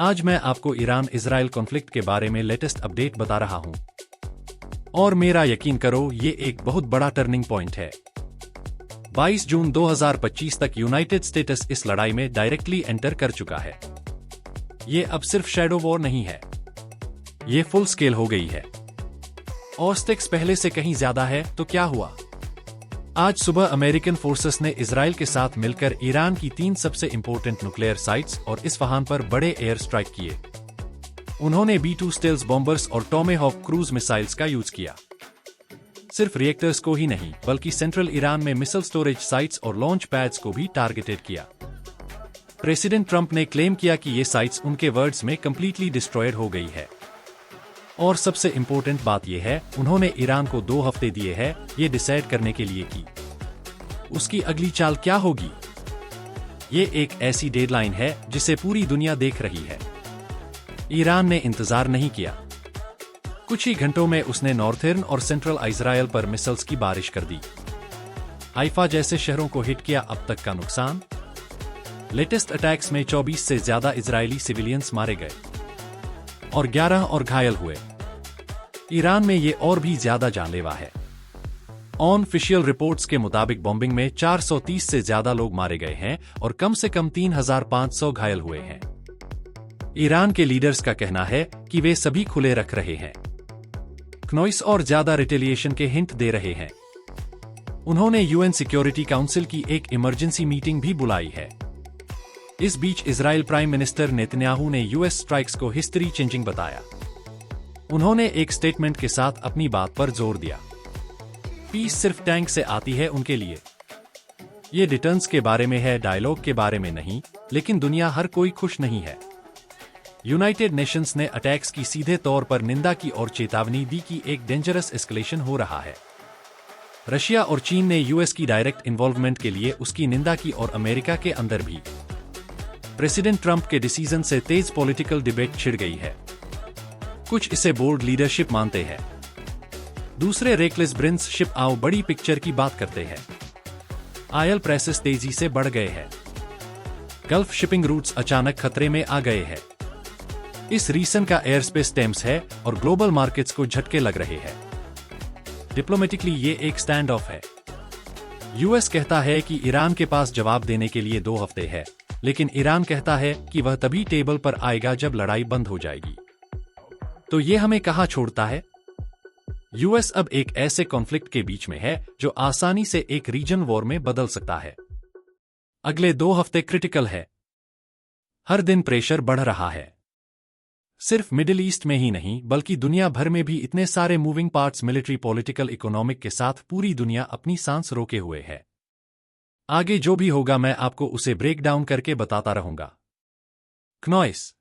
आज मैं आपको ईरान इजराइल कॉन्फ्लिक्ट के बारे में लेटेस्ट अपडेट बता रहा हूं। और मेरा यकीन करो, ये एक बहुत बड़ा टर्निंग पॉइंट है। 22 जून 2025 तक यूनाइटेड स्टेट्स इस लड़ाई में डायरेक्टली एंटर कर चुका है। ये अब सिर्फ शैडो वॉर नहीं है, ये फुल स्केल हो गई है। और स्टेक्स पहले से कहीं ज्यादा है। तो क्या हुआ? आज सुबह अमेरिकन फोर्सेस ने इजराइल के साथ मिलकर ईरान की 3 सबसे इंपॉर्टेंट न्यूक्लियर साइट्स और इस्फहान पर बड़े एयर स्ट्राइक किए। उन्होंने B-2 स्टेल्थ बॉम्बर्स और टॉमेहॉक क्रूज मिसाइल्स का यूज किया। सिर्फ रिएक्टर्स को ही नहीं, बल्कि सेंट्रल ईरान में मिसाइल स्टोरेज साइट्स और लॉन्च पैड्स को भी टारगेटेड किया। प्रेसिडेंट ट्रंप ने क्लेम किया कि ये साइट्स उनके वर्ड्स में कंप्लीटली डिस्ट्रॉयड हो गई है। और सबसे इंपॉर्टेंट बात यह है, उन्होंने ईरान को 2 हफ्ते दिए हैं ये डिसाइड करने के लिए कि उसकी अगली चाल क्या होगी। ये एक ऐसी डेडलाइन है जिसे पूरी दुनिया देख रही है। ईरान ने इंतजार नहीं किया। कुछ ही घंटों में उसने नॉर्थर्न और सेंट्रल इजराइल पर मिसाइल्स की बारिश कर दी। हाइफा जैसे शहरों को हिट किया अब तक का नुकसान। लेटेस्ट अटैक्स में 24 से ज्यादा इजरायली सिविलियंस मारे गए और 11 और घायल हुए। ईरान में ये और भी ज्यादा जानलेवा है। ऑफिशियल रिपोर्ट्स के मुताबिक बॉम्बिंग में 430 से ज्यादा लोग मारे गए हैं और कम से कम 3500 घायल हुए हैं। ईरान के लीडर्स का कहना है कि वे सभी खुले रख रहे हैं क्नॉइस और ज्यादा रिटेलिएशन के हिंट दे रहे हैं। उन्होंने यूएन सिक्योरिटी काउंसिल की एक इमरजेंसी मीटिंग भी बुलाई है। इस बीच इजराइल प्राइम मिनिस्टर नेतन्याहू ने यूएस स्ट्राइक्स को हिस्ट्री चेंजिंग बताया। उन्होंने एक स्टेटमेंट के साथ अपनी बात पर जोर दिया। पीस सिर्फ टैंक से आती है उनके लिए। ये रिटर्न्स के बारे में है, डायलॉग के बारे में नहीं। लेकिन दुनिया हर कोई खुश नहीं है। यूनाइटेड नेशंस ने अटैक्स की सीधे तौर पर निंदा की और चेतावनी दी कि एक डेंजरस एस्केलेशन हो रहा है। रशिया और चीन ने यूएस की डायरेक्ट इन्वॉल्वमेंट के लिए उसकी निंदा की और अमेरिका के अंदर भी प्रेसिडेंट ट्रंप के डिसीजन से तेज पॉलिटिकल डिबेट छिड़ गई है। कुछ इसे बोल्ड लीडरशिप मानते हैं, दूसरे रेकलेस ब्रिंस शिप आओ बड़ी पिक्चर की बात करते हैं। ऑयल प्राइसेस तेजी से बढ़ गए हैं। गल्फ शिपिंग रूट्स अचानक खतरे में आ गए हैं। इस रीजन का एयर स्पेस टेम्स है और ग्लोबल मार्केट्स को झटके लग रहे हैं। डिप्लोमेटिकली ये एक स्टैंड ऑफ है। यूएस कहता है कि ईरान के पास जवाब देने के लिए 2 हफ्ते है, लेकिन ईरान कहता है कि वह तभी टेबल पर आएगा जब लड़ाई बंद हो जाएगी। तो ये हमें कहां छोड़ता है? यूएस अब एक ऐसे कॉन्फ्लिक्ट के बीच में है जो आसानी से एक रीजन वॉर में बदल सकता है। अगले 2 हफ्ते क्रिटिकल है। हर दिन प्रेशर बढ़ रहा है। सिर्फ मिडिल ईस्ट में ही नहीं, बल्कि दुनिया भर में भी इतने सारे moving parts, military, political, economic के साथ पूरी दुनिया अपनी सांस रोके हुए है। आगे जो भी होगा मैं आपको उसे ब्रेक डाउन करके बताता रहूंगा। क्नॉइस।